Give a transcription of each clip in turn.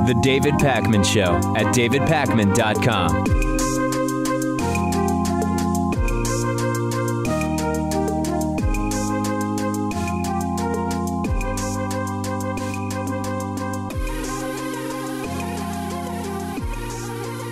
The David Pakman Show at davidpakman.com.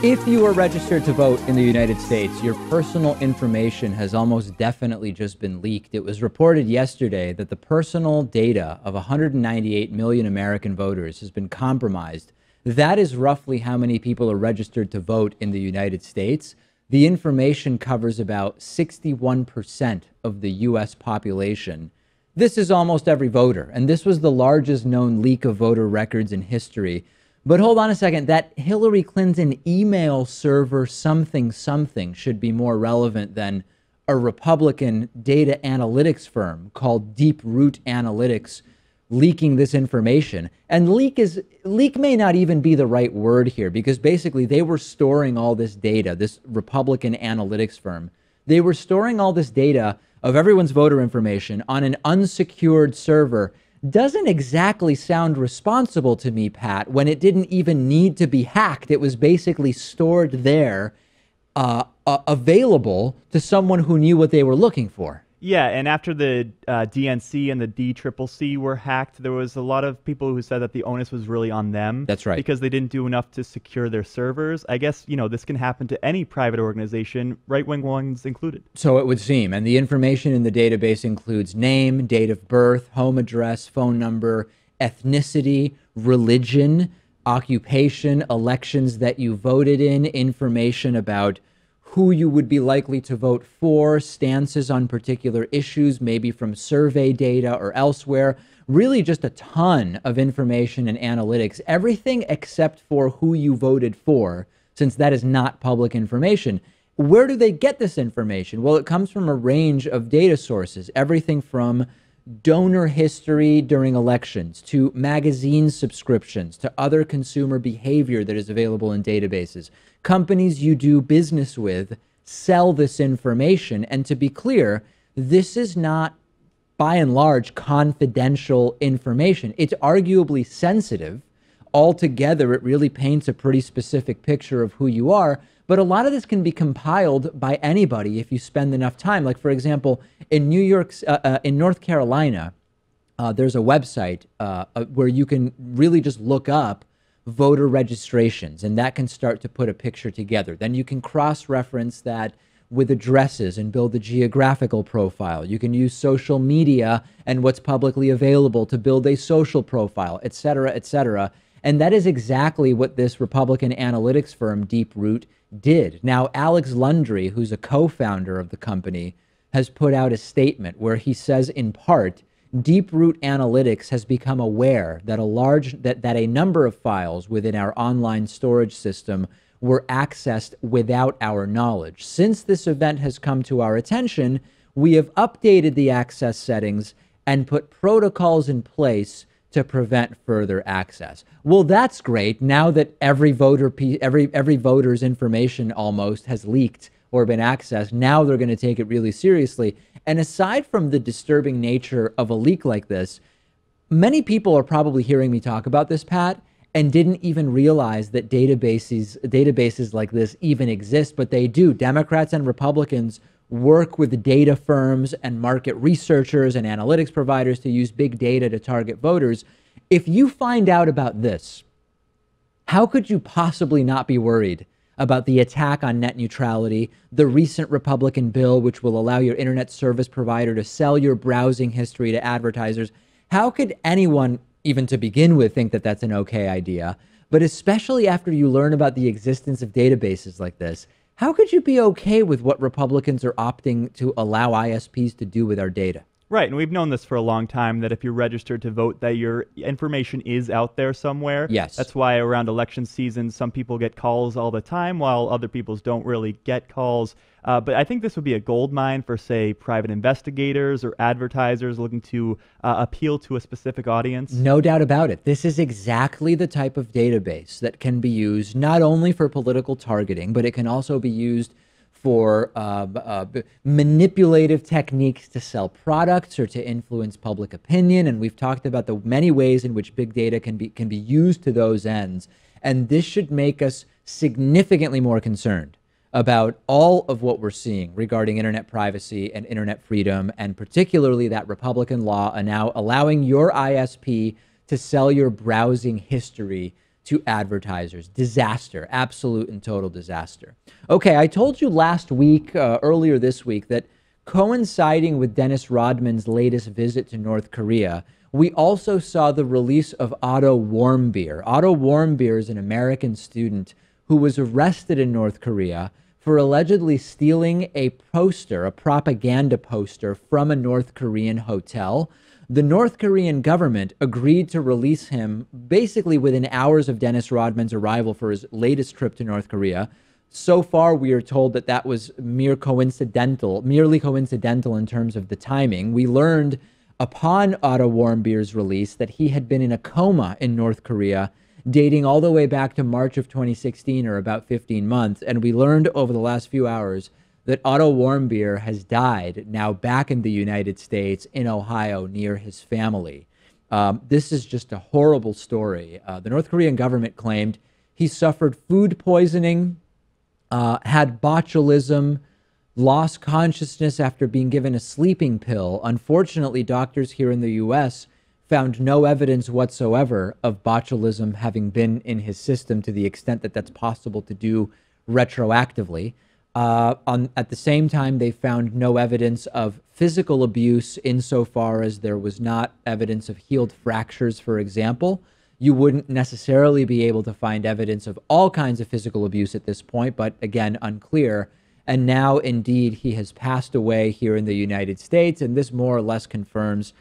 If you are registered to vote in the United States, your personal information has almost definitely just been leaked. It was reported yesterday that the personal data of 198 million American voters has been compromised. That is roughly how many people are registered to vote in the United States. The information covers about 61% of the U.S. population. This is almost every voter, and this was the largest known leak of voter records in history. But hold on a second, that Hillary Clinton email server something should be more relevant than a Republican data analytics firm called Deep Root Analytics leaking this information. And leak may not even be the right word here, because basically they were storing all this data, this Republican analytics firm. They were storing all this data of everyone's voter information on an unsecured server. Doesn't exactly sound responsible to me, Pat, when it didn't even need to be hacked. It was basically stored there, available to someone who knew what they were looking for. Yeah, and after the DNC and the DCCC were hacked, there was a lot of people who said that the onus was really on them. That's right. Because they didn't do enough to secure their servers. I guess, this can happen to any private organization, right-wing ones included. So it would seem. And the information in the database includes name, date of birth, home address, phone number, ethnicity, religion, occupation, elections that you voted in, information about who you would be likely to vote for, stances on particular issues, maybe from survey data or elsewhere. Really just a ton of information and analytics, everything except for who you voted for, since that is not public information. Where do they get this information? Well, it comes from a range of data sources, everything from donor history during elections to magazine subscriptions to other consumer behavior that is available in databases. Companies you do business with sell this information. And to be clear, this is not, by and large, confidential information. It's arguably sensitive. Altogether, it really paints a pretty specific picture of who you are. But a lot of this can be compiled by anybody if you spend enough time. Like, for example, in North Carolina, there's a website where you can really just look up voter registrations, and that can start to put a picture together. Then you can cross-reference that with addresses and build a geographical profile. You can use social media and what's publicly available to build a social profile, et cetera, et cetera. And that is exactly what this Republican analytics firm, Deep Root, did. Now, Alex Lundry, who's a co-founder of the company, has put out a statement where he says, in part, Deep Root Analytics has become aware that a number of files within our online storage system were accessed without our knowledge. Since this event has come to our attention, we have updated the access settings and put protocols in place to prevent further access. Well, that's great. Now that every voter's information almost has leaked or been accessed, now they're going to take it really seriously. And aside from the disturbing nature of a leak like this, many people are probably hearing me talk about this, Pat, and didn't even realize that databases like this even exist, but they do. Democrats and Republicans work with data firms and market researchers and analytics providers to use big data to target voters. If you find out about this, how could you possibly not be worried about the attack on net neutrality, the recent Republican bill which will allow your internet service provider to sell your browsing history to advertisers? How could anyone, even to begin with, think that that's an okay idea? But especially after you learn about the existence of databases like this, how could you be okay with what Republicans are opting to allow ISPs to do with our data? Right, and we've known this for a long time, that if you're registered to vote, that your information is out there somewhere. Yes. That's why around election season, some people get calls all the time, while other people don't really get calls. But I think this would be a gold mine for, say, private investigators or advertisers looking to appeal to a specific audience. No doubt about it. This is exactly the type of database that can be used not only for political targeting, but it can also be used for manipulative techniques to sell products or to influence public opinion. And we've talked about the many ways in which big data can be used to those ends. And this should make us significantly more concerned about all of what we're seeing regarding internet privacy and internet freedom, and particularly that Republican law now allowing your ISP to sell your browsing history to advertisers. Disaster, absolute and total disaster. Okay, I told you last week, earlier this week, that coinciding with Dennis Rodman's latest visit to North Korea, we also saw the release of Otto Warmbier. Otto Warmbier is an American student who was arrested in North Korea for allegedly stealing a poster, a propaganda poster, from a North Korean hotel. The North Korean government agreed to release him basically within hours of Dennis Rodman's arrival for his latest trip to North Korea. So far, we are told that that was merely coincidental in terms of the timing. We learned upon Otto Warmbier's release that he had been in a coma in North Korea, dating all the way back to March of 2016, or about 15 months. And we learned over the last few hours that Otto Warmbier has died, now back in the United States, in Ohio, near his family. This is just a horrible story. The North Korean government claimed he suffered food poisoning, had botulism, lost consciousness after being given a sleeping pill. Unfortunately, doctors here in the U.S. found no evidence whatsoever of botulism having been in his system to the extent that that's possible to do retroactively. At the same time, they found no evidence of physical abuse insofar as there was not evidence of healed fractures, for example. You wouldn't necessarily be able to find evidence of all kinds of physical abuse at this point, but again, unclear. And now, indeed, he has passed away here in the United States, and this more or less confirms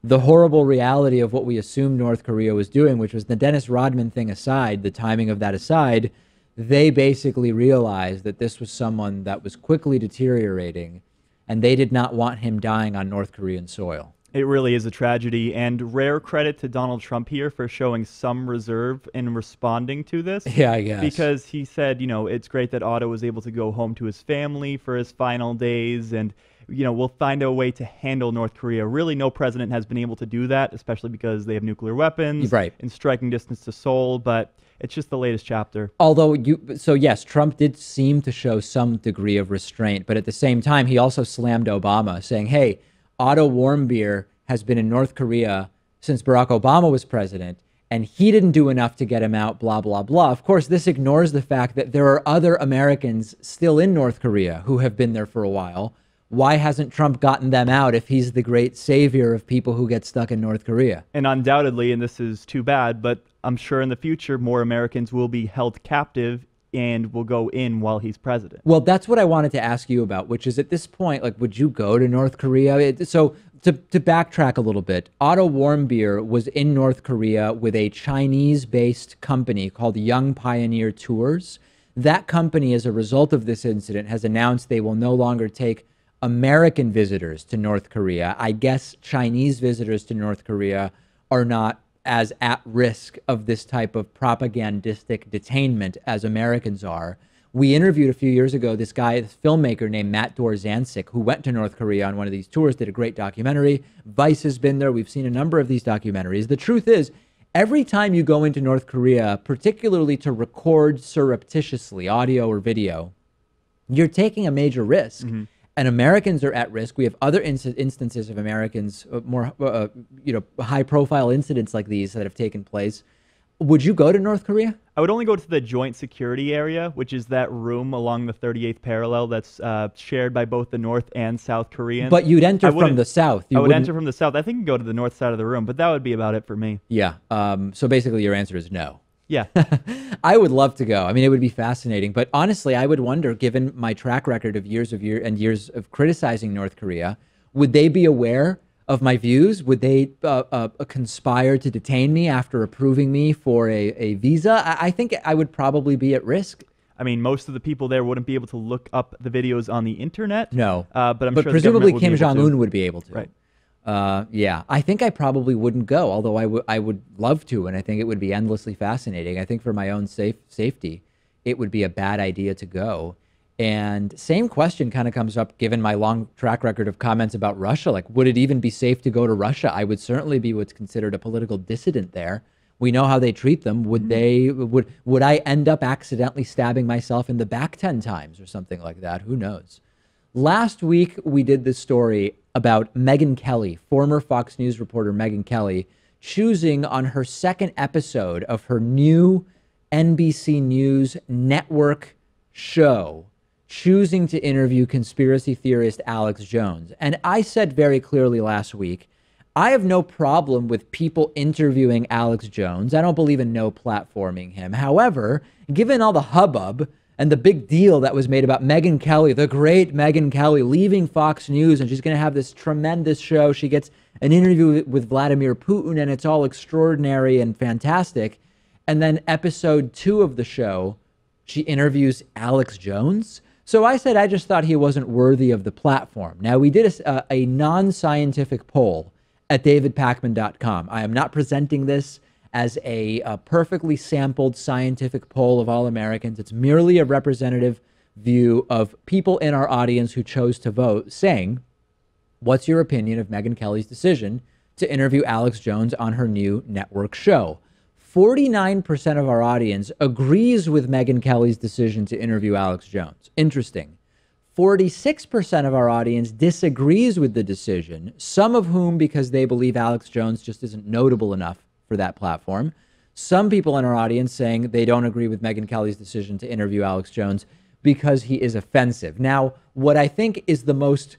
the horrible reality of what we assumed North Korea was doing, which was the Dennis Rodman thing aside, the timing of that aside. They basically realized that this was someone that was quickly deteriorating, and they did not want him dying on North Korean soil. It really is a tragedy, and rare credit to Donald Trump here for showing some reserve in responding to this. Yeah, I guess. Because he said, it's great that Otto was able to go home to his family for his final days, and we'll find a way to handle North Korea. Really, no president has been able to do that, especially because they have nuclear weapons in striking distance to Seoul, but it's just the latest chapter. Although, yes, Trump did seem to show some degree of restraint, but at the same time, he also slammed Obama, saying, hey, Otto Warmbier has been in North Korea since Barack Obama was president, and he didn't do enough to get him out, blah, blah, blah. Of course, this ignores the fact that there are other Americans still in North Korea who have been there for a while. Why hasn't Trump gotten them out if he's the great savior of people who get stuck in North Korea? And undoubtedly, and this is too bad, but I'm sure in the future more Americans will be held captive and will go in while he's president. Well, that's what I wanted to ask you about, which is at this point, would you go to North Korea? So to backtrack a little bit, Otto Warmbier was in North Korea with a Chinese-based company called Young Pioneer Tours. That company, as a result of this incident, has announced they will no longer take American visitors to North Korea. I guess Chinese visitors to North Korea are not as at risk of this type of propagandistic detainment as Americans are. We interviewed a few years ago this filmmaker named Matt Dorzanczyk, who went to North Korea on one of these tours, did a great documentary. Vice has been there. We've seen a number of these documentaries. The truth is, every time you go into North Korea, particularly to record surreptitiously audio or video, you're taking a major risk. Mm-hmm. And Americans are at risk. We have other instances of Americans, more high-profile incidents like these that have taken place. Would you go to North Korea? I would only go to the joint security area, which is that room along the 38th parallel that's shared by both the North and South Koreans. But you'd enter from the South. I would enter from the South. I think you can go to the North side of the room, but that would be about it for me. Yeah. So basically your answer is no. Yeah. I would love to go. I mean, it would be fascinating. But honestly, I would wonder, given my track record of years of criticizing North Korea, would they be aware of my views? Would they conspire to detain me after approving me for a visa? I think I would probably be at risk. I mean, most of the people there wouldn't be able to look up the videos on the internet. No. But I'm sure presumably Kim Jong-un would be able to. Right. Yeah, I think I probably wouldn't go, although I would love to, and I think it would be endlessly fascinating. I think for my own safety, it would be a bad idea to go. And same question kind of comes up given my long track record of comments about Russia. Like, would it even be safe to go to Russia? I would certainly be what's considered a political dissident there. We know how they treat them. Would I end up accidentally stabbing myself in the back 10 times or something like that? Who knows? Last week, we did this story about Megyn Kelly, former Fox News reporter Megyn Kelly, choosing on her second episode of her new NBC News network show, choosing to interview conspiracy theorist Alex Jones. And I said very clearly last week, I have no problem with people interviewing Alex Jones. I don't believe in no platforming him. However, given all the hubbub and the big deal that was made about Megyn Kelly, the great Megyn Kelly, leaving Fox News, and she's going to have this tremendous show. She gets an interview with Vladimir Putin, and it's all extraordinary and fantastic. And then episode 2 of the show, she interviews Alex Jones. So I said I just thought he wasn't worthy of the platform. Now, we did a non-scientific poll at davidpakman.com. I am not presenting this as a perfectly sampled scientific poll of all Americans. It's merely a representative view of people in our audience who chose to vote, saying, what's your opinion of Megyn Kelly's decision to interview Alex Jones on her new network show? 49% of our audience agrees with Megyn Kelly's decision to interview Alex Jones. Interesting. 46% of our audience disagrees with the decision, some of whom because they believe Alex Jones just isn't notable enough for that platform. Some people in our audience saying they don't agree with Megyn Kelly's decision to interview Alex Jones because he is offensive. Now, what I think is the most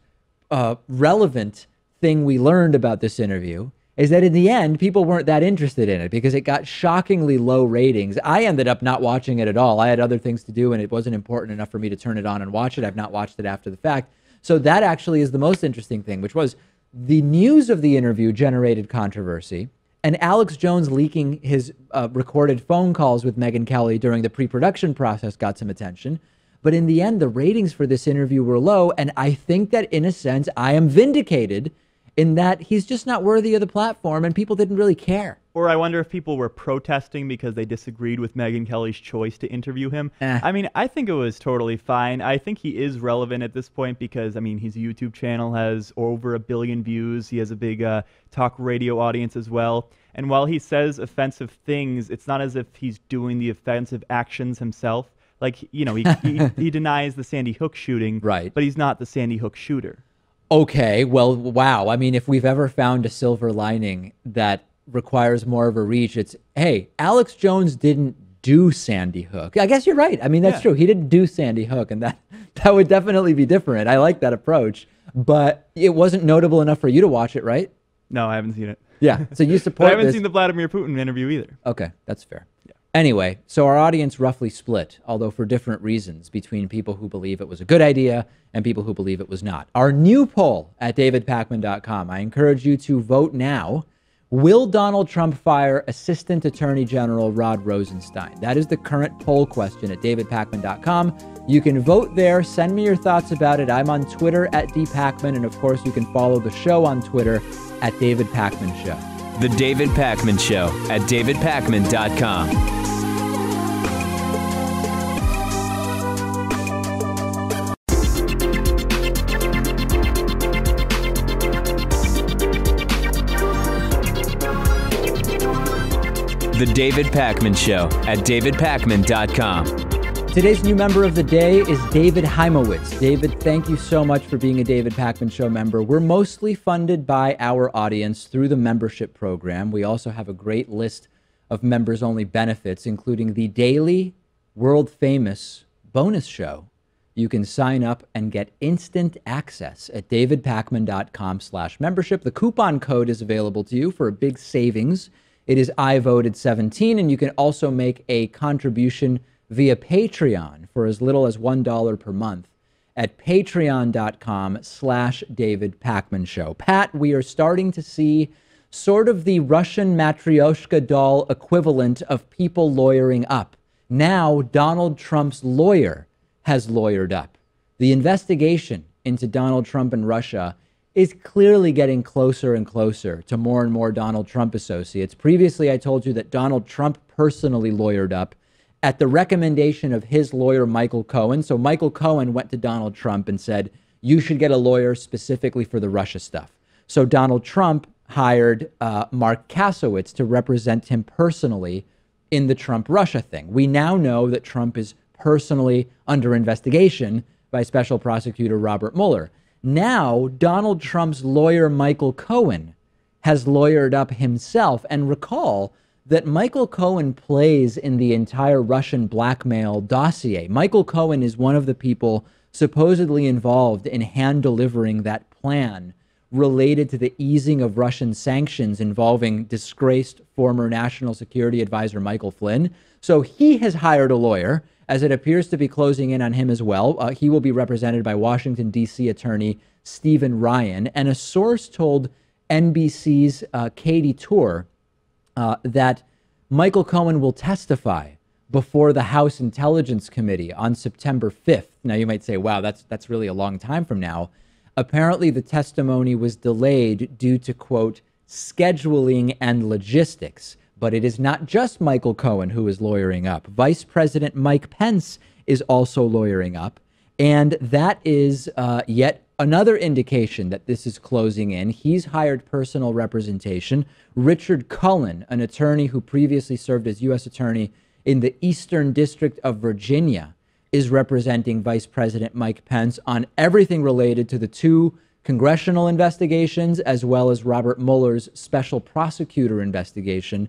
relevant thing we learned about this interview is that in the end, people weren't that interested in it because it got shockingly low ratings. I ended up not watching it at all. I had other things to do, and it wasn't important enough for me to turn it on and watch it. I've not watched it after the fact. So that actually is the most interesting thing, which was the news of the interview generated controversy, and Alex Jones leaking his recorded phone calls with Megyn Kelly during the pre-production process got some attention. But in the end, the ratings for this interview were low, and I think that, in a sense, I am vindicated in that he's just not worthy of the platform and people didn't really care. Or I wonder if people were protesting because they disagreed with Megyn Kelly's choice to interview him. I mean, I think it was totally fine. I think he is relevant at this point because, I mean, his YouTube channel has over 1 billion views. He has a big talk radio audience as well. And while he says offensive things, it's not as if he's doing the offensive actions himself. Like, you know, he denies the Sandy Hook shooting, right? But he's not the Sandy Hook shooter. Okay, well, wow. I mean, if we've ever found a silver lining that requires more of a reach, it's, hey, Alex Jones didn't do Sandy Hook. I guess you're right. I mean, that's true. He didn't do Sandy Hook, and that would definitely be different. I like that approach, but it wasn't notable enough for you to watch it, right? No, I haven't seen it. Yeah, so you support But I haven't seen the Vladimir Putin interview either. Okay, that's fair. Yeah. Anyway, so our audience roughly split, although for different reasons, between people who believe it was a good idea and people who believe it was not. Our new poll at davidpakman.com, I encourage you to vote now. Will Donald Trump fire Assistant Attorney General Rod Rosenstein? That is the current poll question at davidpakman.com. You can vote there. Send me your thoughts about it. I'm on Twitter at dpakman, and of course, you can follow the show on Twitter at David Pakman Show. The David Pakman Show at davidpakman.com. The David Pakman Show at davidpakman.com. Today's new member of the day is David Heimowitz. David, thank you so much for being a David Pakman Show member. We're mostly funded by our audience through the membership program. We also have a great list of members-only benefits, including the daily, world-famous bonus show. You can sign up and get instant access at davidpakman.com/membership. The coupon code is available to you for a big savings. It is I voted 17, and you can also make a contribution via Patreon for as little as $1 per month at patreon.com/David Pakman Show. Pat, we are starting to see sort of the Russian Matryoshka doll equivalent of people lawyering up. Now, Donald Trump's lawyer has lawyered up. The investigation into Donald Trump and Russia is clearly getting closer and closer to more and more Donald Trump associates. Previously, I told you that Donald Trump personally lawyered up, at the recommendation of his lawyer, Michael Cohen. So Michael Cohen went to Donald Trump and said, you should get a lawyer specifically for the Russia stuff. So Donald Trump hired Mark Kasowitz to represent him personally in the Trump-Russia thing. We now know that Trump is personally under investigation by Special Prosecutor Robert Mueller. Now, Donald Trump's lawyer, Michael Cohen, has lawyered up himself. And recall that Michael Cohen plays in the entire Russian blackmail dossier. Michael Cohen is one of the people supposedly involved in hand-delivering that plan related to the easing of Russian sanctions involving disgraced former National Security Advisor Michael Flynn. So he has hired a lawyer, as it appears to be closing in on him as well. He will be represented by Washington, D.C. attorney Stephen Ryan. And a source told NBC's Katie Tour that Michael Cohen will testify before the House Intelligence Committee on September 5th. Now, you might say, wow, that's really a long time from now. Apparently, the testimony was delayed due to, quote, scheduling and logistics. But it is not just Michael Cohen who is lawyering up. Vice President Mike Pence is also lawyering up. And that is yet another indication that this is closing in. He's hired personal representation. Richard Cullen, an attorney who previously served as U.S. attorney in the Eastern District of Virginia, is representing Vice President Mike Pence on everything related to the two congressional investigations, as well as Robert Mueller's special prosecutor investigation.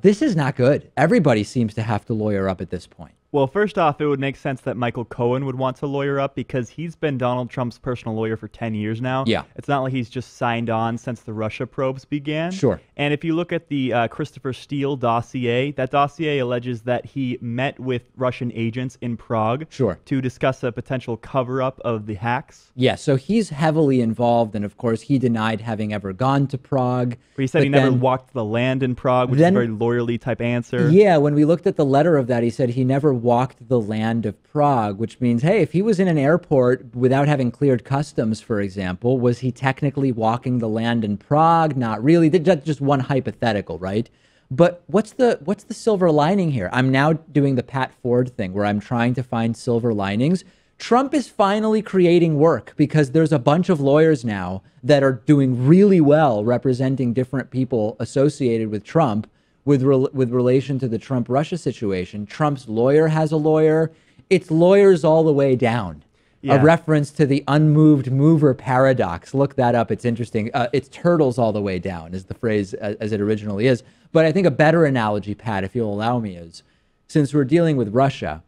This is not good. Everybody seems to have to lawyer up at this point. Well, first off, it would make sense that Michael Cohen would want to lawyer up because he's been Donald Trump's personal lawyer for 10 years now. Yeah. It's not like he's just signed on since the Russia probes began. Sure. And if you look at the Christopher Steele dossier, that dossier alleges that he met with Russian agents in Prague Sure. to discuss a potential cover-up of the hacks. Yeah, so he's heavily involved, and of course, he denied having ever gone to Prague. Where he said he never walked the land in Prague, which is a very lawyerly type answer. Yeah, when we looked at the letter of that, he said he never walked the land of Prague, which means, hey, if he was in an airport without having cleared customs, for example, was he technically walking the land in Prague? Not really. That's just one hypothetical, right? But what's the silver lining here? I'm now doing the Pat Ford thing where I'm trying to find silver linings. Trump is finally creating work because there's a bunch of lawyers now that are doing really well representing different people associated with Trump with relation to the Trump-Russia situation. Trump's lawyer has a lawyer. It's lawyers all the way down. Yeah. A reference to the unmoved mover paradox. Look that up. It's interesting. It's turtles all the way down is the phrase as it originally is. But I think a better analogy, Pat, if you'll allow me, is since we're dealing with Russia,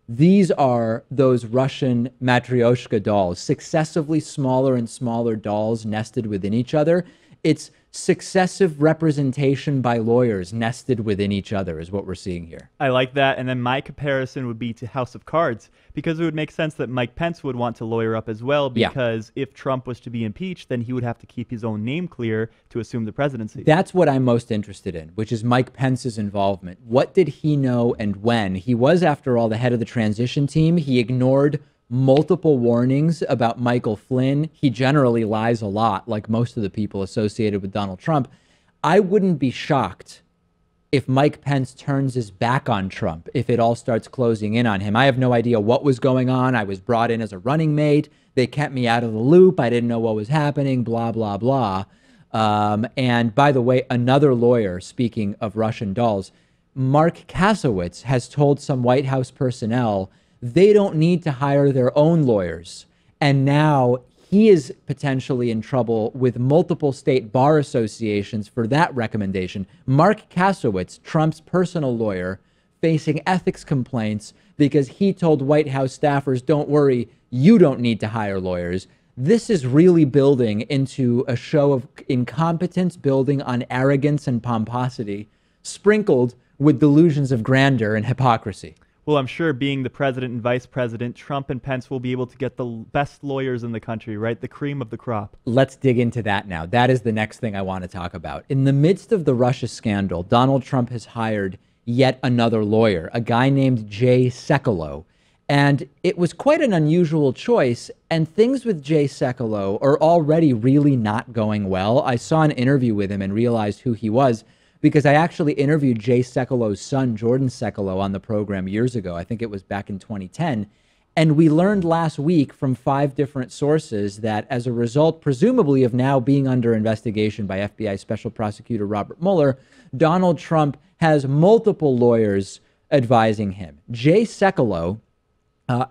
these are those Russian matryoshka dolls, successively smaller and smaller dolls nested within each other. It's successive representation by lawyers nested within each other is what we're seeing here. I like that. And then my comparison would be to House of Cards, because it would make sense that Mike Pence would want to lawyer up as well, because if Trump was to be impeached, then he would have to keep his own name clear to assume the presidency. That's what I'm most interested in, which is Mike Pence's involvement. What did he know and when? He was, after all, the head of the transition team. He ignored multiple warnings about Michael Flynn. He generally lies a lot, like most of the people associated with Donald Trump. I wouldn't be shocked if Mike Pence turns his back on Trump, if it all starts closing in on him. I have no idea what was going on. I was brought in as a running mate. They kept me out of the loop. I didn't know what was happening, blah, blah, blah. And by the way, another lawyer, speaking of Russian dolls, Mark Kasowitz has told some White House personnel they don't need to hire their own lawyers. And now he is potentially in trouble with multiple state bar associations for that recommendation. Mark Kasowitz, Trump's personal lawyer, facing ethics complaints because he told White House staffers, don't worry, you don't need to hire lawyers. This is really building into a show of incompetence, building on arrogance and pomposity, sprinkled with delusions of grandeur and hypocrisy. Well, I'm sure being the president and vice president, Trump and Pence will be able to get the best lawyers in the country, right? The cream of the crop. Let's dig into that now. That is the next thing I want to talk about. In the midst of the Russia scandal, Donald Trump has hired yet another lawyer, a guy named Jay Sekulow. And it was quite an unusual choice. And things with Jay Sekulow are already really not going well. I saw an interview with him and realized who he was. because I actually interviewed Jay Sekulow's son, Jordan Sekulow, on the program years ago. I think it was back in 2010. And we learned last week from 5 different sources that as a result, presumably, of now being under investigation by FBI Special Prosecutor Robert Mueller, Donald Trump has multiple lawyers advising him. Jay Sekulow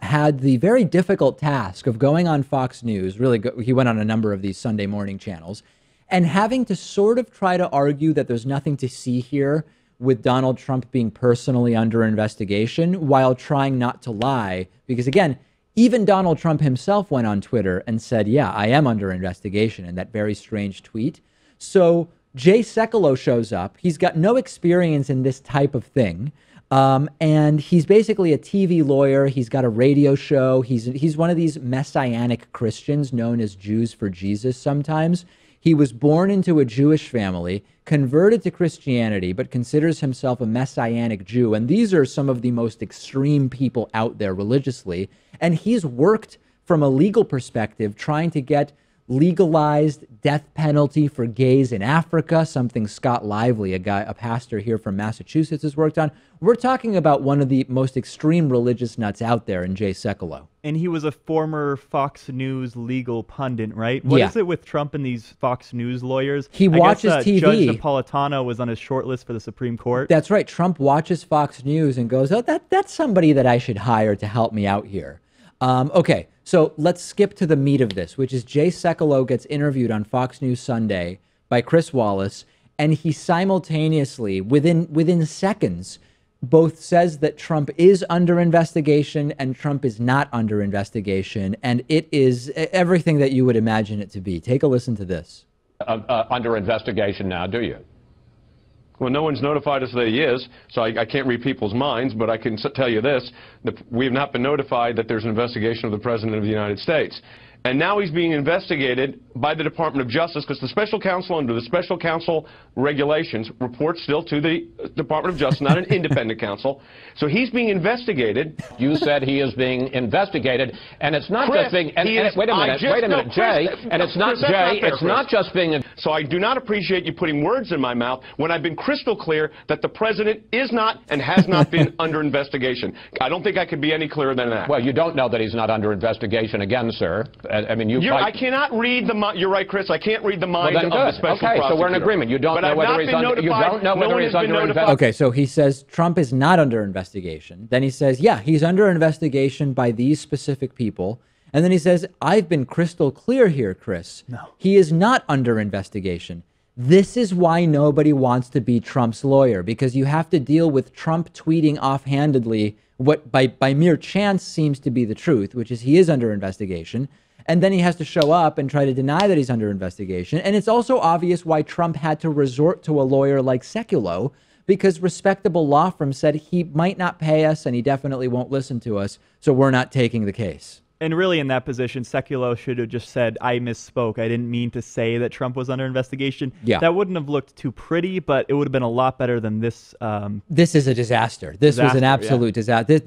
had the very difficult task of going on Fox News. He went on a number of these Sunday morning channels and having to sort of try to argue that there's nothing to see here with Donald Trump being personally under investigation while trying not to lie. Because again, even Donald Trump himself went on Twitter and said, yeah, I am under investigation, in that very strange tweet. So Jay Sekulow shows up. He's got no experience in this type of thing. And he's basically a TV lawyer. He's got a radio show. He's one of these messianic Christians known as Jews for Jesus sometimes. He was born into a Jewish family, converted to Christianity, but considers himself a Messianic Jew. And these are some of the most extreme people out there religiously. And he's worked from a legal perspective trying to get legalized death penalty for gays in Africa, something Scott Lively, a pastor here from Massachusetts, has worked on. We're talking about one of the most extreme religious nuts out there in Jay Sekulow. And he was a former Fox News legal pundit, right? What is it with Trump and these Fox News lawyers? He watches TV. Judge Napolitano was on his short list for the Supreme Court. That's right. Trump watches Fox News and goes, oh, that's somebody that I should hire to help me out here. Okay, so let's skip to the meat of this, which is Jay Sekulow gets interviewed on Fox News Sunday by Chris Wallace, and he simultaneously, within seconds, both says that Trump is under investigation and Trump is not under investigation, and it is everything that you would imagine it to be. Take a listen to this. Under investigation now, do you? Well, no one's notified us that he is, so I can't read people's minds, but I can tell you this. We have not been notified that there's an investigation of the President of the United States. And now he's being investigated by the Department of Justice because the special counsel, under the special counsel regulations, reports still to the Department of Justice, not an independent counsel. So he's being investigated. You said he is being investigated, and it's not Chris, just being. Wait a minute, Jay. And it's not Jay. It's not just being. So I do not appreciate you putting words in my mouth when I've been crystal clear that the president is not and has not been under investigation. I don't think I could be any clearer than that. Well, you don't know that he's not under investigation again, sir. I mean, I cannot read the mind. You're right, Chris. I can't read the mind of the special prosecutor. Okay, so we're in agreement. You don't know whether he's under. You don't know whether he's under investigation. Okay, so he says Trump is not under investigation. Then he says, yeah, he's under investigation by these specific people. And then he says, I've been crystal clear here, Chris. No. He is not under investigation. This is why nobody wants to be Trump's lawyer, because you have to deal with Trump tweeting offhandedly what by mere chance seems to be the truth, which is he is under investigation. And then he has to show up and try to deny that he's under investigation. And it's also obvious why Trump had to resort to a lawyer like Sekulow, because respectable law firm said he might not pay us and he definitely won't listen to us, so we're not taking the case. And really, in that position, Sekulow should have just said, I misspoke. I didn't mean to say that Trump was under investigation. Yeah. That wouldn't have looked too pretty, but it would have been a lot better than this. This is a disaster. This was an absolute disaster.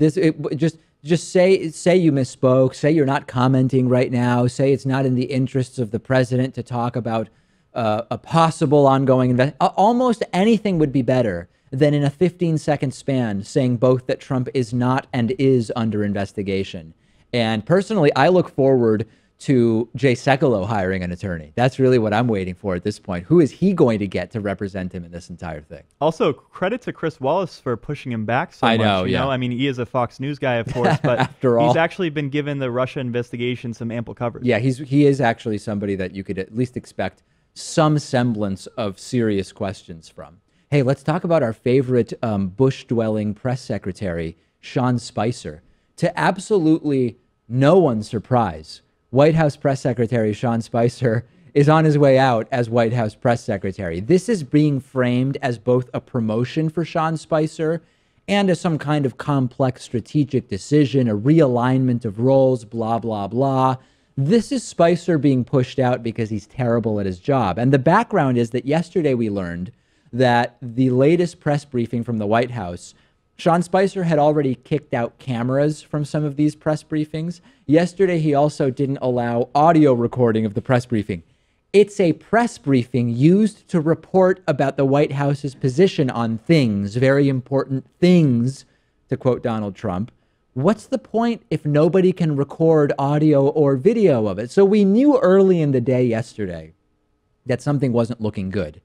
Just say you misspoke. Say you're not commenting right now. Say it's not in the interests of the president to talk about a possible ongoing almost anything would be better than in a 15-second span saying both that Trump is not and is under investigation. And personally, I look forward to Jay Sekulow hiring an attorney. That's really what I'm waiting for at this point. Who is he going to get to represent him in this entire thing? Also, credit to Chris Wallace for pushing him back so much. You know, I mean, he is a Fox News guy, of course, but after all, he's actually been given the Russia investigation some ample coverage. Yeah, he is actually somebody that you could at least expect some semblance of serious questions from. Hey, let's talk about our favorite Bush-dwelling press secretary, Sean Spicer. To absolutely no one's surprise, White House Press Secretary Sean Spicer is on his way out as White House Press Secretary. This is being framed as both a promotion for Sean Spicer and as some kind of complex strategic decision, a realignment of roles, blah, blah, blah. This is Spicer being pushed out because he's terrible at his job. And the background is that yesterday we learned that the latest press briefing from the White House, Sean Spicer had already kicked out cameras from some of these press briefings. Yesterday, he also didn't allow audio recording of the press briefing. It's a press briefing used to report about the White House's position on things, very important things, to quote Donald Trump. What's the point if nobody can record audio or video of it? So we knew early in the day yesterday that something wasn't looking good.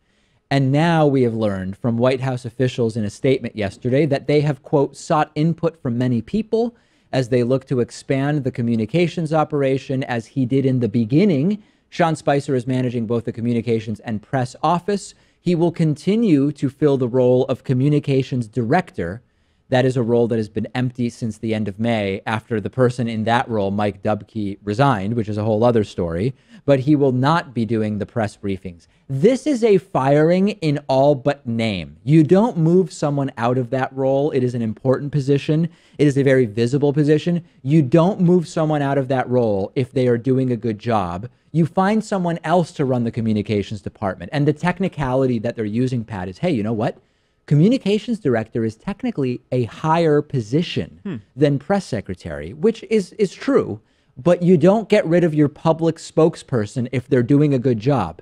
And now we have learned from White House officials in a statement yesterday that they have, quote, sought input from many people as they look to expand the communications operation as he did in the beginning. Sean Spicer is managing both the communications and press office. He will continue to fill the role of communications director. That is a role that has been empty since the end of May after the person in that role, Mike Dubke, resigned, which is a whole other story. But he will not be doing the press briefings. This is a firing in all but name. You don't move someone out of that role. It is an important position. It is a very visible position. You don't move someone out of that role if they are doing a good job. You find someone else to run the communications department. And the technicality that they're using, Pat, is, hey, you know what? Communications director is technically a higher position than press secretary, which is true. But you don't get rid of your public spokesperson if they're doing a good job.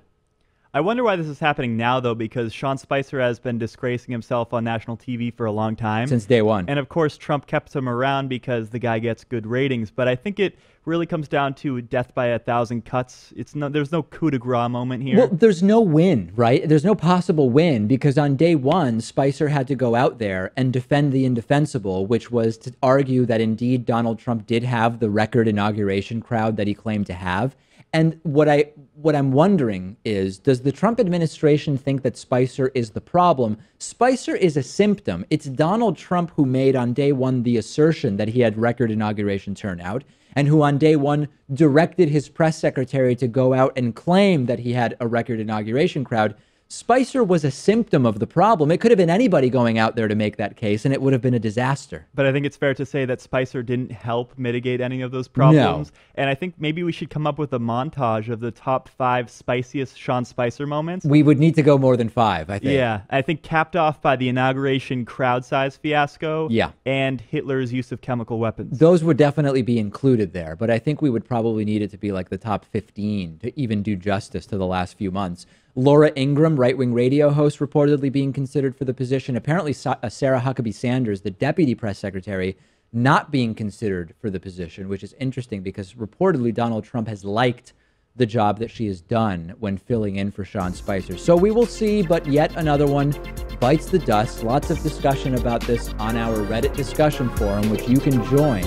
I wonder why this is happening now, though, because Sean Spicer has been disgracing himself on national TV for a long time. Since day one. And, of course, Trump kept him around because the guy gets good ratings. But I think it really comes down to death by 1,000 cuts. There's no coup de grace moment here. Well, there's no win, right? There's no possible win because on day one, Spicer had to go out there and defend the indefensible, which was to argue that indeed Donald Trump did have the record inauguration crowd that he claimed to have. And what I'm wondering is, does the Trump administration think that Spicer is the problem? Spicer is a symptom. It's Donald Trump who made on day one the assertion that he had record inauguration turnout, and who on day one directed his press secretary to go out and claim that he had a record inauguration crowd. Spicer was a symptom of the problem. It could have been anybody going out there to make that case, and it would have been a disaster. But I think it's fair to say that Spicer didn't help mitigate any of those problems. No. And I think maybe we should come up with a montage of the top 5 spiciest Sean Spicer moments. We would need to go more than 5, I think. Yeah, I think capped off by the inauguration crowd size fiasco and Hitler's use of chemical weapons. Those would definitely be included there, but I think we would probably need it to be like the top 15 to even do justice to the last few months. Laura Ingraham, right-wing radio host, reportedly being considered for the position. Apparently, Sarah Huckabee Sanders, the deputy press secretary, not being considered for the position, which is interesting because reportedly Donald Trump has liked the job that she has done when filling in for Sean Spicer. So we will see, but yet another one bites the dust. Lots of discussion about this on our Reddit discussion forum, which you can join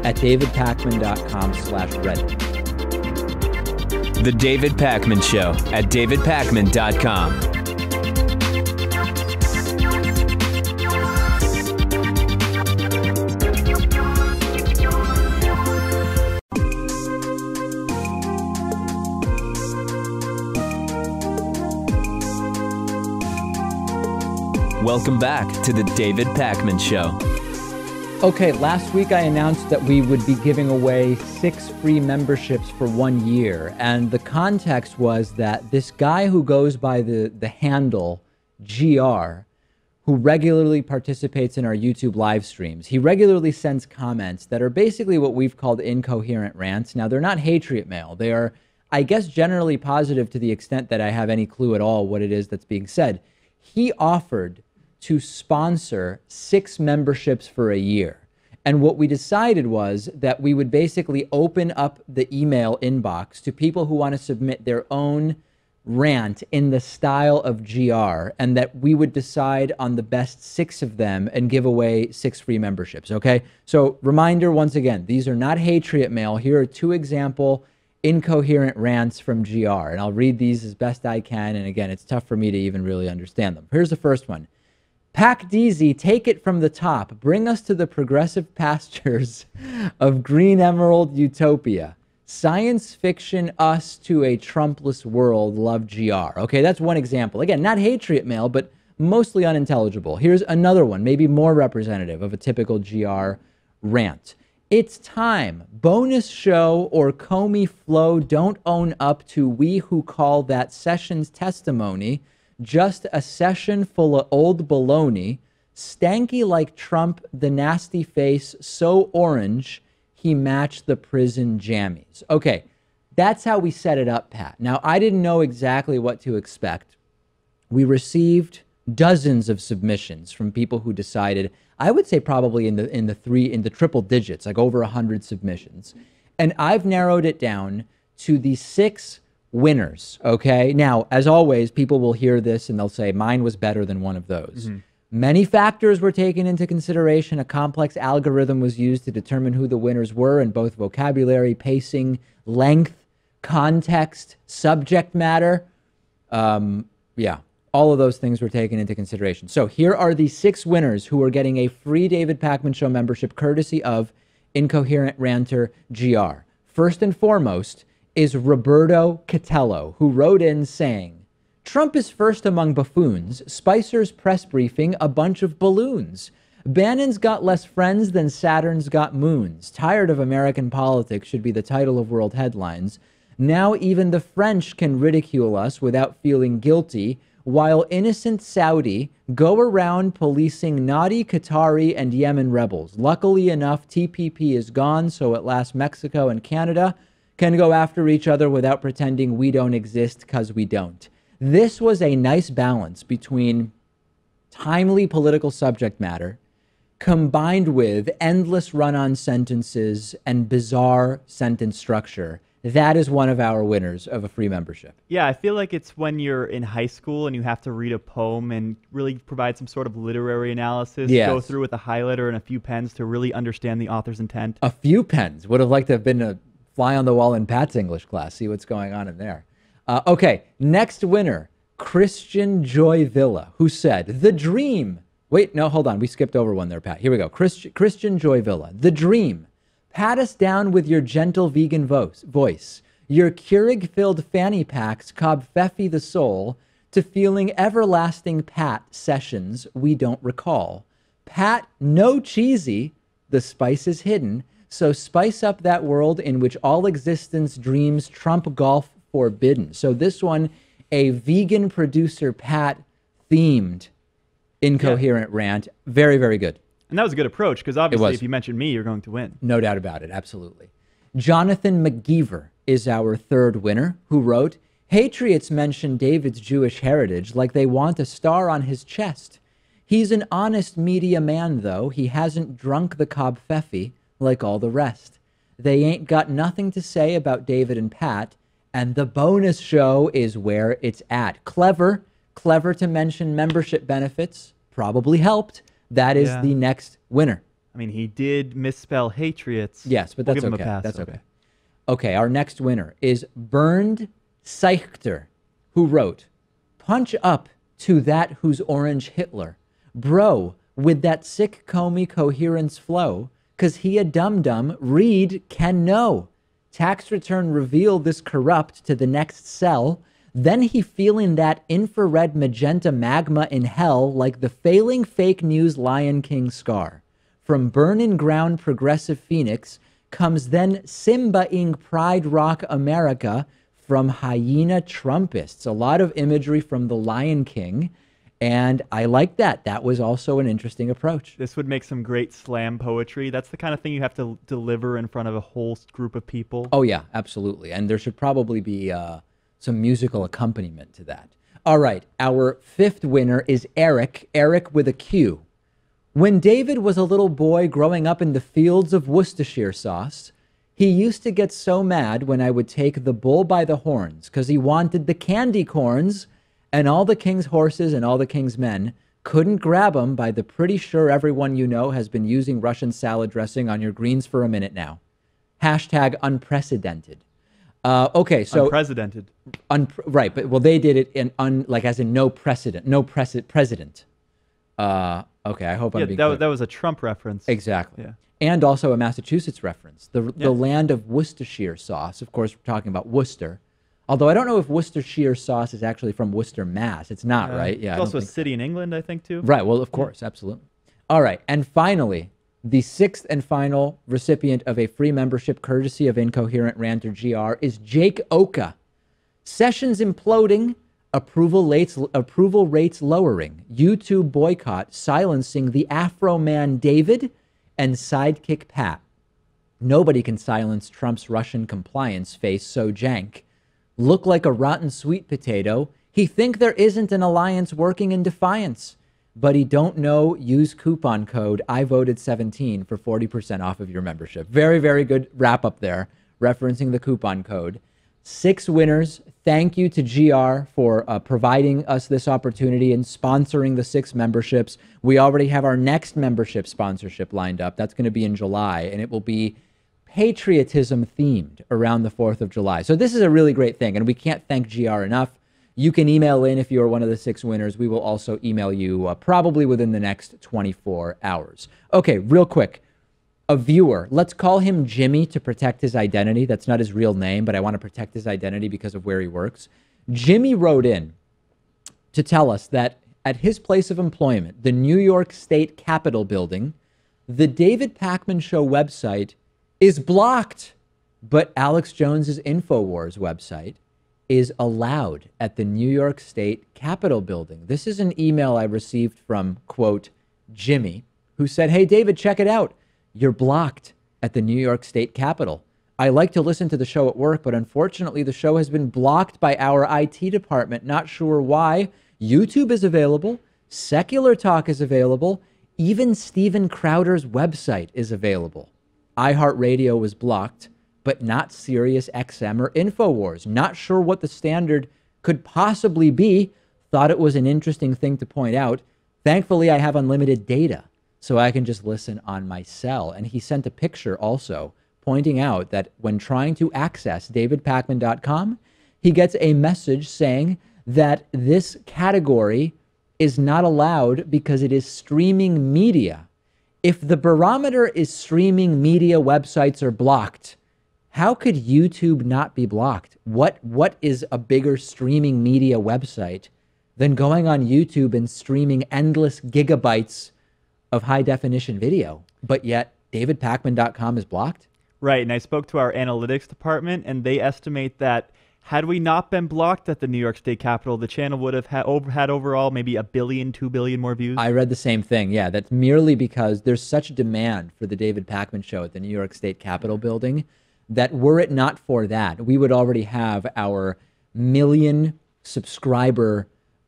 at davidpakman.com/Reddit. The David Pakman Show at davidpakman.com. Welcome back to the David Pakman Show. Okay, last week I announced that we would be giving away 6 free memberships for 1 year. And the context was that this guy who goes by the handle GR, who regularly participates in our YouTube live streams, he regularly sends comments that are basically what we've called incoherent rants. Now, they're not hatred mail. They are, I guess, generally positive to the extent that I have any clue at all what it is that's being said. He offered to sponsor 6 memberships for a year. And what we decided was that we would basically open up the email inbox to people who want to submit their own rant in the style of GR, and that we would decide on the best 6 of them and give away 6 free memberships, okay? So reminder once again, these are not hatred mail. Here are 2 example incoherent rants from GR, and I'll read these as best I can. And again, it's tough for me to even really understand them. Here's the first one. Pack DZ, take it from the top. Bring us to the progressive pastures of Green Emerald Utopia. Science fiction us to a Trumpless world. Love GR. Okay, that's one example. Again, not hatred mail, but mostly unintelligible. Here's another one, maybe more representative of a typical GR rant. It's time. Bonus show or Comey Flow don't own up to we who call that Sessions testimony just a session full of old baloney, stanky like Trump, the nasty face, so orange, he matched the prison jammies. Okay, That's how we set it up, Pat. Now, I didn't know exactly what to expect. We received dozens of submissions from people who decided, I would say probably in the triple digits, like over 100 submissions. And I've narrowed it down to the 6 winners, okay? Now, as always, people will hear this and they'll say, mine was better than one of those. Many factors were taken into consideration. A complex algorithm was used to determine who the winners were in both vocabulary, pacing, length, context, subject matter. Yeah, all of those things were taken into consideration. So here are the 6 winners who are getting a free David Pakman Show membership courtesy of Incoherent Ranter GR. First and foremost is Roberto Catello, who wrote in saying, Trump is first among buffoons. Spicer's press briefing, a bunch of balloons. Bannon's got less friends than Saturn's got moons. Tired of American politics should be the title of world headlines. Now even the French can ridicule us without feeling guilty, while innocent Saudi go around policing naughty Qatari and Yemen rebels. Luckily enough, TPP is gone, so at last Mexico and Canada can go after each other without pretending we don't exist, because we don't. This was a nice balance between timely political subject matter combined with endless run-on sentences and bizarre sentence structure. That is one of our winners of a free membership. Yeah, I feel like it's when you're in high school and you have to read a poem and really provide some sort of literary analysis, go through with a highlighter and a few pens to really understand the author's intent. A few pens. Would have liked to have been a fly on the wall in Pat's English class, see what's going on in there. Okay, next winner, Christian Joy Villa, who said, The Dream. Wait, no, hold on. We skipped over one there, Pat. Here we go. Christian Joy Villa, The Dream. Pat us down with your gentle vegan voice, your Keurig-filled fanny packs cobfeffy the soul to feeling everlasting Pat sessions we don't recall. Pat, no cheesy, the spice is hidden, so spice up that world in which all existence dreams trump golf forbidden. So this one, a vegan producer Pat themed Incoherent Rant. Very, very good. And that was a good approach, because obviously if you mention me, you're going to win. No doubt about it. Absolutely. Jonathan McGeever is our third winner, who wrote, Patriots mention David's Jewish heritage like they want a star on his chest. He's an honest media man, though. He hasn't drunk the cobfeffy like all the rest. They ain't got nothing to say about David and Pat, and the bonus show is where it's at. Clever to mention membership benefits. Probably helped. That is the next winner. I mean, he did misspell Hatriots. Yes, but that's we'll give okay. Him a pass. That's okay. Okay, our next winner is Bernd Seichter, who wrote, Punch up to that who's Orange Hitler. Bro, with that sick Comey coherence flow, 'cause he a dum-dum, read can know. Tax return revealed this corrupt to the next cell. Then he feeling that infrared magenta magma in hell like the failing fake news Lion King scar. From burnin' ground progressive Phoenix comes then Simba-ing Pride Rock America from hyena Trumpists. A lot of imagery from the Lion King, and I like that. That was also an interesting approach. This would make some great slam poetry. That's the kind of thing you have to deliver in front of a whole group of people. Oh yeah, absolutely. And there should probably be some musical accompaniment to that. All right, our fifth winner is Eric with a Q. When David was a little boy growing up in the fields of Worcestershire sauce, he used to get so mad when I would take the bull by the horns because he wanted the candy corns, and all the king's horses and all the king's men couldn't grab him by the pretty sure everyone you know has been using Russian salad dressing on your greens for a minute now. Hashtag unprecedented. Okay, so unprecedented. Right, but well, they did it in like as in no precedent, president. Okay, I hope I'm being clear. That was a Trump reference. Exactly. Yeah. And also a Massachusetts reference. The land of Worcestershire sauce. Of course, we're talking about Worcester. Although I don't know if Worcestershire sauce is actually from Worcester, Mass. It's not, right? Yeah. It's also a city in England, I think, too. Right. Well, of course, absolutely. All right, and finally, the sixth and final recipient of a free membership courtesy of Incoherent Ranter GR is Jake Oka. Sessions imploding, approval rates lowering, YouTube boycott silencing the Afro man David and sidekick Pat. Nobody can silence Trump's Russian compliance face so jank. Look like a rotten sweet potato. He think there isn't an alliance working in defiance. But he don't know, use coupon code I voted 17 for 40% off of your membership. Very, very good wrap up there, referencing the coupon code. 6 winners. Thank you to GR for providing us this opportunity and sponsoring the 6 memberships. We already have our next membership sponsorship lined up. That's going to be in July, and it will be patriotism themed around the 4th of July. So this is a really great thing, and we can't thank GR enough. You can email in if you're one of the 6 winners. We will also email you probably within the next 24 hours. Okay, real quick. A viewer, let's call him Jimmy to protect his identity. That's not his real name, but I want to protect his identity because of where he works. Jimmy wrote in to tell us that at his place of employment, the New York State Capitol building, the David Pakman Show website is blocked, but Alex Jones's InfoWars website is allowed at the New York State Capitol building. This is an email I received from, quote, Jimmy, who said, hey, David, check it out. You're blocked at the New York State Capitol. I like to listen to the show at work, but unfortunately the show has been blocked by our IT department. Not sure why. YouTube is available. Secular Talk is available. Even Steven Crowder's website is available. iHeartRadio was blocked, but not Sirius XM or InfoWars. Not sure what the standard could possibly be. Thought it was an interesting thing to point out. Thankfully, I have unlimited data, so I can just listen on my cell. And he sent a picture also pointing out that when trying to access davidpakman.com, he gets a message saying that this category is not allowed because it is streaming media. If the barometer is streaming media websites are blocked, how could YouTube not be blocked? What is a bigger streaming media website than going on YouTube and streaming endless gigabytes of high definition video? But yet davidpakman.com is blocked? Right, and I spoke to our analytics department, and they estimate that had we not been blocked at the New York State Capitol, the channel would have had overall maybe 1 billion, 2 billion more views. I read the same thing. Yeah, that's merely because there's such a demand for the David Pakman Show at the New York State Capitol building that were it not for that, we would already have our 1 million subscriber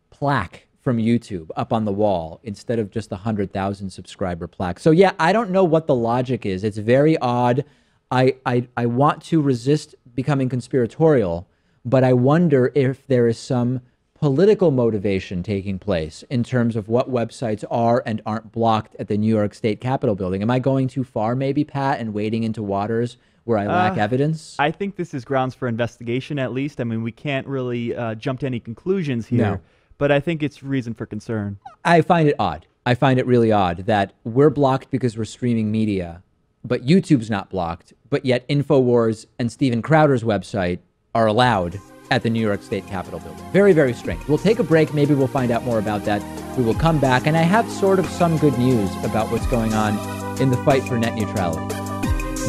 plaque from YouTube up on the wall instead of just the 100,000 subscriber plaque. So yeah, I don't know what the logic is. It's very odd. I want to resist becoming conspiratorial, but I wonder if there is some political motivation taking place in terms of what websites are and aren't blocked at the New York State Capitol building. Am I going too far, maybe, Pat, and wading into waters where I lack evidence? I think this is grounds for investigation, at least. I mean, we can't really jump to any conclusions here, but I think it's reason for concern. I find it odd. I find it really odd that we're blocked because we're streaming media, but YouTube's not blocked, but yet InfoWars and Steven Crowder's website are allowed at the New York State Capitol building. Very, very strange. We'll take a break. Maybe we'll find out more about that. We will come back, and I have sort of some good news about what's going on in the fight for net neutrality.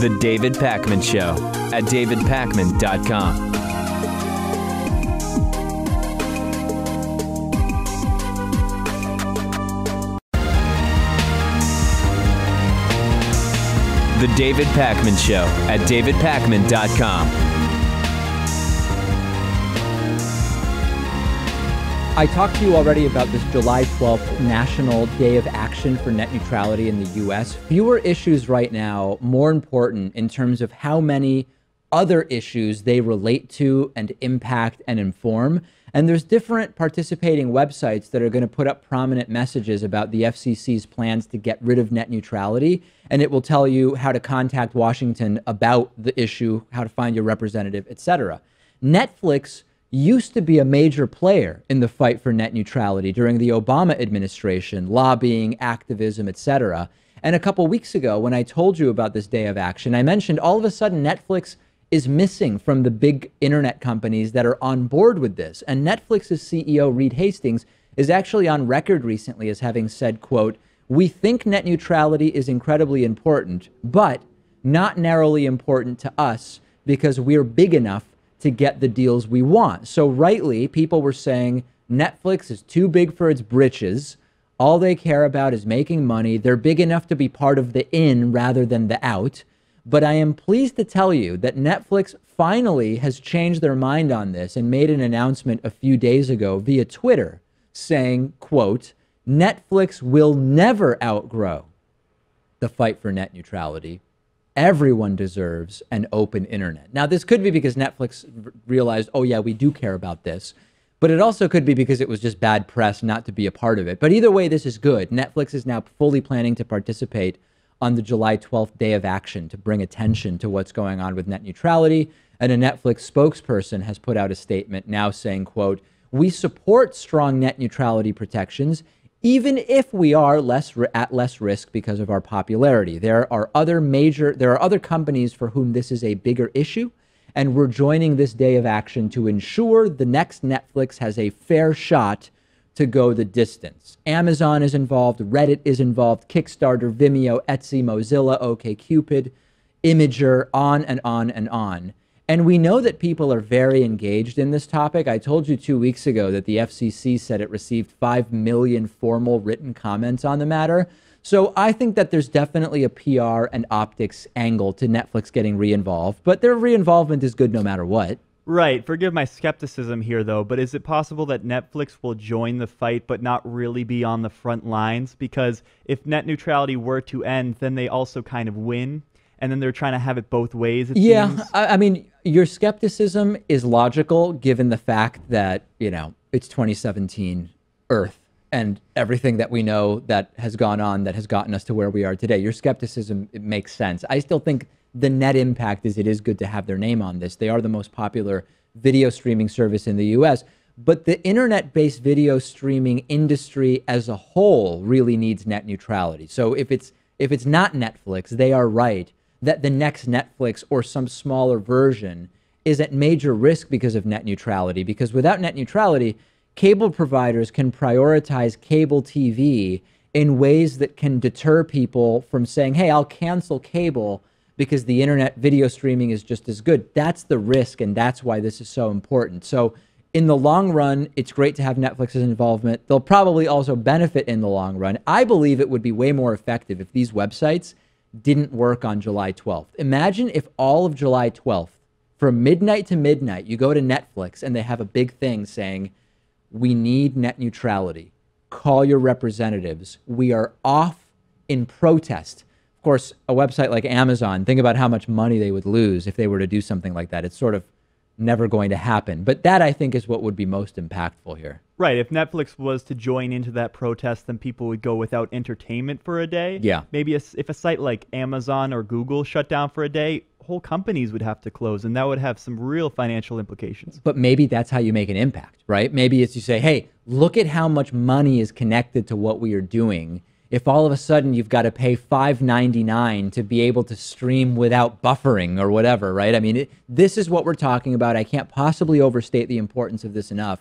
The David Pakman Show at davidpakman.com. The David Pakman Show at davidpakman.com. I talked to you already about this July 12th National Day of Action for Net Neutrality in the U.S. Fewer issues right now, more important in terms of how many other issues they relate to and impact and inform. And there's different participating websites that are going to put up prominent messages about the FCC's plans to get rid of net neutrality. And it will tell you how to contact Washington about the issue, how to find your representative, etc. Netflix used to be a major player in the fight for net neutrality during the Obama administration, lobbying, activism, etc. And a couple weeks ago, when I told you about this day of action, I mentioned all of a sudden Netflix is missing from the big internet companies that are on board with this. And Netflix's CEO, Reed Hastings, is actually on record recently as having said, quote, "We think net neutrality is incredibly important, but not narrowly important to us because we're big enough to get the deals we want." So rightly, people were saying Netflix is too big for its britches. All they care about is making money. They're big enough to be part of the in rather than the out. But I am pleased to tell you that Netflix finally has changed their mind on this and made an announcement a few days ago via Twitter saying, quote, Netflix will never outgrow the fight for net neutrality. Everyone deserves an open internet. Now, this could be because Netflix realized, oh, yeah, we do care about this. But it also could be because it was just bad press not to be a part of it. But either way, this is good. Netflix is now fully planning to participate on the July 12th day of action to bring attention to what's going on with net neutrality. And a Netflix spokesperson has put out a statement now saying, quote, we support strong net neutrality protections, even if we are at less risk because of our popularity. There are other companies for whom this is a bigger issue, and we're joining this day of action to ensure the next Netflix has a fair shot to go the distance. Amazon is involved, Reddit is involved, Kickstarter, Vimeo, Etsy, Mozilla, OkCupid, Imager, on and on and on. And we know that people are very engaged in this topic. I told you 2 weeks ago that the FCC said it received 5 million formal written comments on the matter. So I think that there's definitely a PR and optics angle to Netflix getting re-involved, but their re-involvement is good no matter what. Right. Forgive my skepticism here, though, but is it possible that Netflix will join the fight but not really be on the front lines? Because if net neutrality were to end, then they also kind of win. And then they're trying to have it both ways, it seems. I mean, your skepticism is logical given the fact that, you know, it's 2017 Earth and everything that we know that has gone on that has gotten us to where we are today. Your skepticism, it makes sense. I still think the net impact is it is good to have their name on this. They are the most popular video streaming service in the US. But the internet-based video streaming industry as a whole really needs net neutrality. So if it's not Netflix, they are right that the next Netflix or some smaller version is at major risk because of net neutrality. Because without net neutrality, cable providers can prioritize cable TV in ways that can deter people from saying, hey, I'll cancel cable because the internet video streaming is just as good. That's the risk, and that's why this is so important. So in the long run, it's great to have Netflix's involvement. They'll probably also benefit in the long run. I believe it would be way more effective if these websites didn't work on July 12th. Imagine if all of July 12th, from midnight to midnight, you go to Netflix and they have a big thing saying, we need net neutrality. Call your representatives. We are off in protest. Of course, a website like Amazon, think about how much money they would lose if they were to do something like that. It's sort of never going to happen. But that, I think, is what would be most impactful here. Right. If Netflix was to join into that protest, then people would go without entertainment for a day. Yeah. Maybe if a site like Amazon or Google shut down for a day, whole companies would have to close, and that would have some real financial implications. But maybe that's how you make an impact, right? Maybe it's you say, hey, look at how much money is connected to what we are doing. If all of a sudden you've got to pay $5.99 to be able to stream without buffering or whatever, right? I mean, this is what we're talking about. I can't possibly overstate the importance of this enough.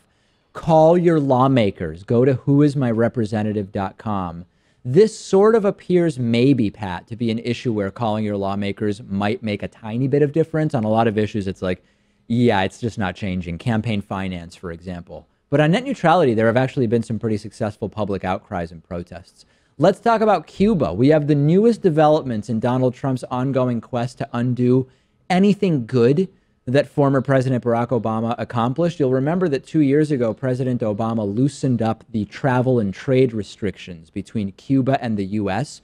Call your lawmakers. Go to whoismyrepresentative.com. This sort of appears maybe, Pat, to be an issue where calling your lawmakers might make a tiny bit of difference. On a lot of issues, it's like, yeah, it's just not changing. Campaign finance, for example. But on net neutrality, there have actually been some pretty successful public outcries and protests. Let's talk about Cuba. We have the newest developments in Donald Trump's ongoing quest to undo anything good that former President Barack Obama accomplished. You'll remember that 2 years ago, President Obama loosened up the travel and trade restrictions between Cuba and the U.S.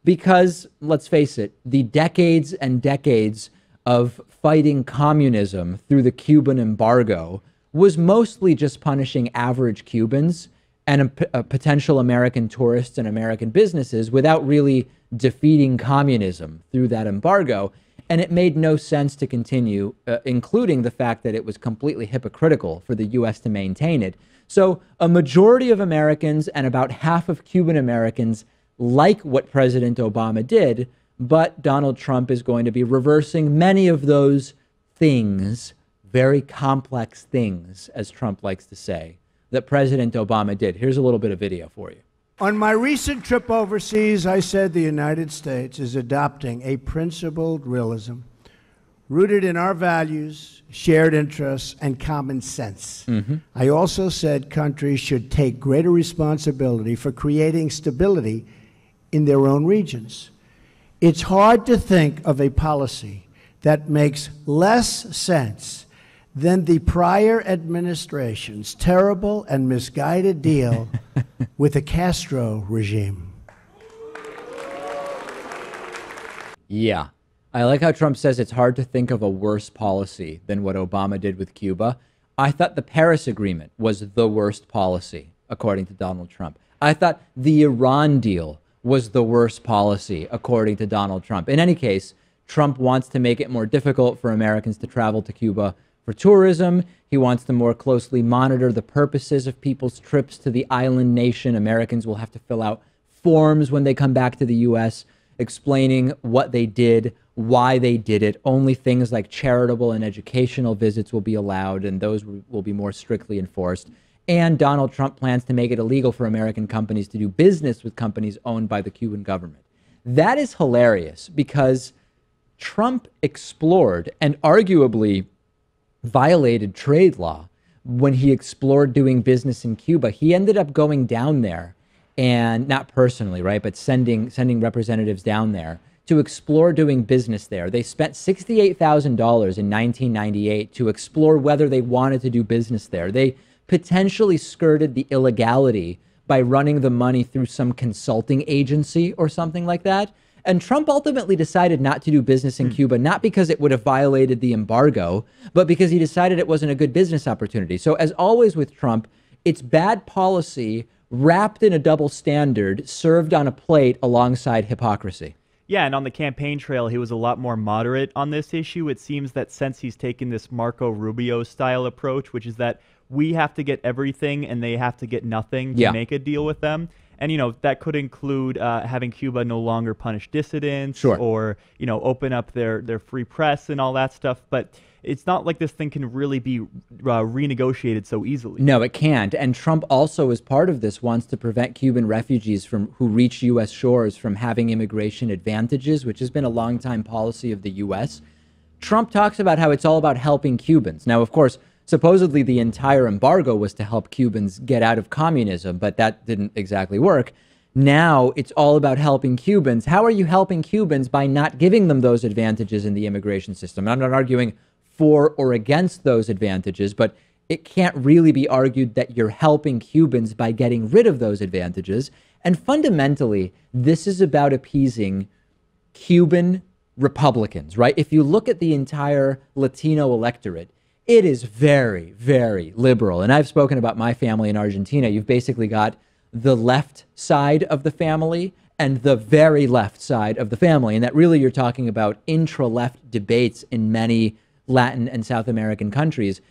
because, let's face it, the decades and decades of fighting communism through the Cuban embargo was mostly just punishing average Cubans and potential American tourists and American businesses without really defeating communism through that embargo. And it made no sense to continue, including the fact that it was completely hypocritical for the U.S. to maintain it. So a majority of Americans and about half of Cuban Americans like what President Obama did, but Donald Trump is going to be reversing many of those things, very complex things, as Trump likes to say, that President Obama did. Here's a little bit of video for you. On my recent trip overseas, I said the United States is adopting a principled realism rooted in our values, shared interests, and common sense. I also said countries should take greater responsibility for creating stability in their own regions. It's hard to think of a policy that makes less sense than the prior administration's terrible and misguided deal with the Castro regime. Yeah. I like how Trump says it's hard to think of a worse policy than what Obama did with Cuba. I thought the Paris Agreement was the worst policy, according to Donald Trump. I thought the Iran deal was the worst policy, according to Donald Trump. In any case, Trump wants to make it more difficult for Americans to travel to Cuba for tourism. He wants to more closely monitor the purposes of people's trips to the island nation. Americans will have to fill out forms when they come back to the U.S. explaining what they did, why they did it. Only things like charitable and educational visits will be allowed, and those will be more strictly enforced. And Donald Trump plans to make it illegal for American companies to do business with companies owned by the Cuban government. That is hilarious because Trump explored and arguably violated trade law when he explored doing business in Cuba. He ended up going down there, and not personally, right, but sending representatives down there to explore doing business there. They spent $68,000 in 1998 to explore whether they wanted to do business there. They potentially skirted the illegality by running the money through some consulting agency or something like that. And Trump ultimately decided not to do business in Cuba, not because it would have violated the embargo, but because he decided it wasn't a good business opportunity. So as always with Trump, it's bad policy wrapped in a double standard, served on a plate alongside hypocrisy. Yeah, and on the campaign trail, he was a lot more moderate on this issue. It seems that since he's taken this Marco Rubio style approach, which is that we have to get everything and they have to get nothing to make a deal with them. And, you know, that could include having Cuba no longer punish dissidents or, you know, open up their free press and all that stuff. But it's not like this thing can really be renegotiated so easily. No, it can't. And Trump also, as part of this, wants to prevent Cuban refugees who reach U.S. shores from having immigration advantages, which has been a longtime policy of the U.S. Trump talks about how it's all about helping Cubans. Now, of course, supposedly the entire embargo was to help Cubans get out of communism, but that didn't exactly work. Now it's all about helping Cubans. How are you helping Cubans? By not giving them those advantages in the immigration system. I'm not arguing for or against those advantages, but it can't really be argued that you're helping Cubans by getting rid of those advantages. And fundamentally, this is about appeasing Cuban Republicans, right? If you look at the entire Latino electorate, it is very, very liberal. And I've spoken about my family in Argentina. You've basically got the left side of the family and the very left side of the family. And that really you're talking about intra-left debates in many Latin and South American countries.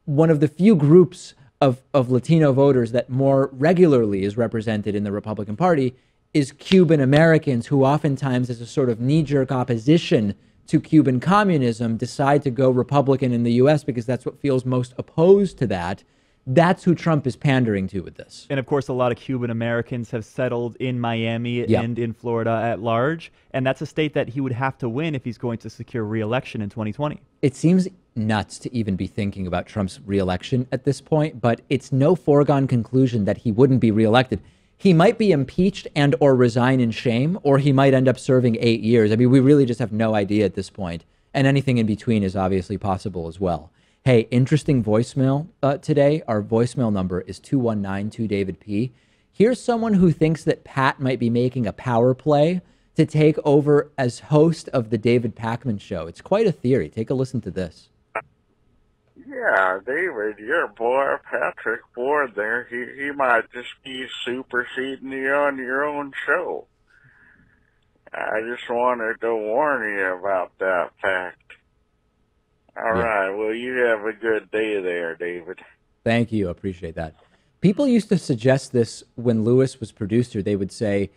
One of the few groups of Latino voters that more regularly is represented in the Republican Party is Cuban Americans, who oftentimes, as a sort of knee-jerk opposition to Cuban communism, decide to go Republican in the U.S. because that's what feels most opposed to that. That's who Trump is pandering to with this. And of course, a lot of Cuban Americans have settled in Miami and in Florida at large. And that's a state that he would have to win if he's going to secure re-election in 2020. It seems nuts to even be thinking about Trump's re-election at this point, but it's no foregone conclusion that he wouldn't be re-elected. He might be impeached and or resign in shame, or he might end up serving 8 years. I mean, we really just have no idea at this point. And anything in between is obviously possible as well. Hey, interesting voicemail today. Our voicemail number is 2192-DAVID-P. Here's someone who thinks that Pat might be making a power play to take over as host of the David Pakman Show. It's quite a theory. Take a listen to this. Yeah, David, your boy, Patrick Ward there, he might just be superseding you on your own show. I just wanted to warn you about that fact. All right, well, you have a good day there, David. Thank you. Appreciate that. People used to suggest this when Lewis was producer. They would say,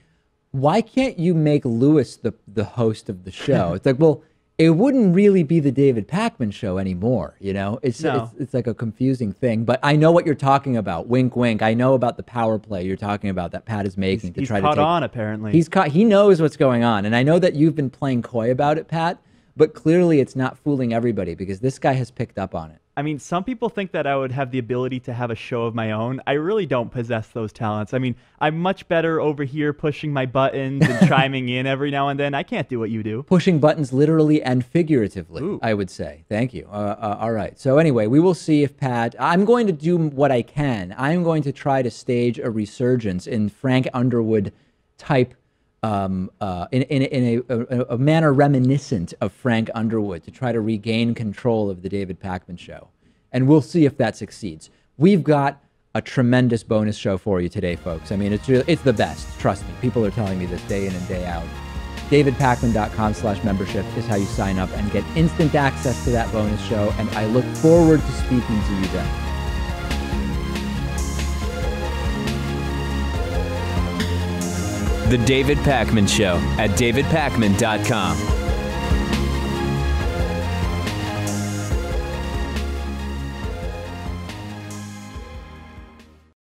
why can't you make Lewis the host of the show? It's like, well, it wouldn't really be the David Pakman Show anymore, you know? It's like a confusing thing. But I know what you're talking about. Wink, wink. I know about the power play you're talking about that Pat is making he's to try caught to take on, apparently. He knows what's going on. And I know that you've been playing coy about it, Pat, but clearly it's not fooling everybody because this guy has picked up on it. I mean, some people think that I would have the ability to have a show of my own. I really don't possess those talents. I mean, I'm much better over here pushing my buttons and chiming in every now and then. I can't do what you do. Pushing buttons literally and figuratively, Ooh. I would say. Thank you. All right. So anyway, we will see if Pat... I'm going to do what I can. I'm going to try to stage a resurgence in Frank Underwood type, in a manner reminiscent of Frank Underwood, to try to regain control of the David Pakman Show. And we'll see if that succeeds. We've got a tremendous bonus show for you today, folks. I mean, it's the best. Trust me. People are telling me this day in and day out. DavidPakman.com/membership is how you sign up and get instant access to that bonus show. And I look forward to speaking to you then. The David Pakman Show at DavidPakman.com.